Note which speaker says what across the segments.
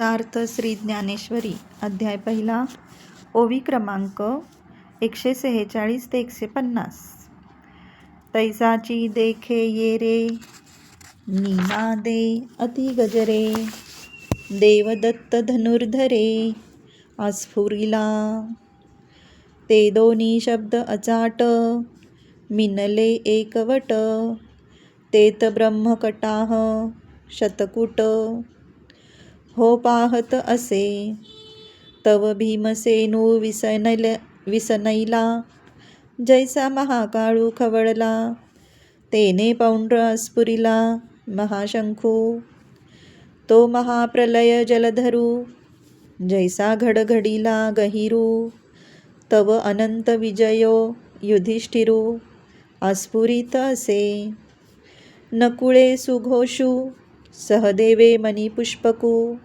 Speaker 1: सार्थ श्री ज्ञानेश्वरी अध्याय पहिला ओवी क्रमांक 146 ते 150. तैसाची देखे ये रे निनादे अति गजरे देवदत्त धनुर्धरे आस्फुरिला ते दोन्ही शब्द अचाट मिनले एकवट तेत ब्रह्मकटाह शतकुट हो पाहत असे तव भीमसेनू विसनैला जैसा महाकाळू खवळला तेने पौंड्र स्फुरिला महाशंखू तो महाप्रलय जलधरू जैसा घडघडीला गहिरू तव अनंत विजयो युधिष्ठिरू आस्फुरित असे नकुळे सुघोषू सहदेवे मणिपुष्पकू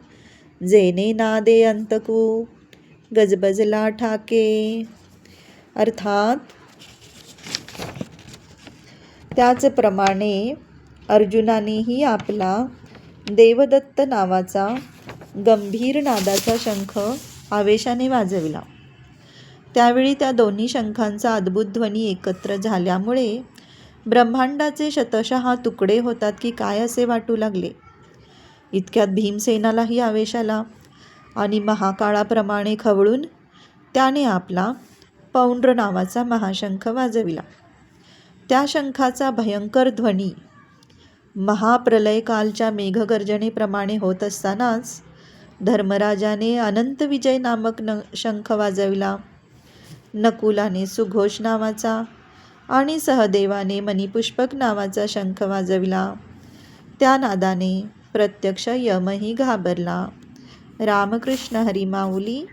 Speaker 1: जेने नादे अंतकू गजबजला ठाके. अर्थात त्याचप्रमाणे अर्जुनानेही आपला देवदत्त नावाचा गंभीर नादाचा शंख आवेशाने वाजविला. त्यावेळी त्या दोन्ही शंखांचा अद्भुत ध्वनी एकत्र झाल्यामुळे ब्रह्मांडाचे शतशः तुकडे होतात की काय असे वाटू लागले. इतक्यात भीमसेनालाही आवेश आला आणि महाकाळाप्रमाणे खवळून त्याने आपला पौंड्र नावाचा महाशंख वाजविला. त्या शंखाचा भयंकर ध्वनी महाप्रलयकालच्या मेघगर्जनेप्रमाणे होत असतानाच धर्मराजाने अनंत विजय नामक शंख वाजविला. नकुलाने सुघोष नावाचा आणि सहदेवाने मणिपुष्पक नावाचा शंख वाजविला. त्या नादाने प्रत्यक्ष यमही घाबरला. रामकृष्ण हरी माऊली.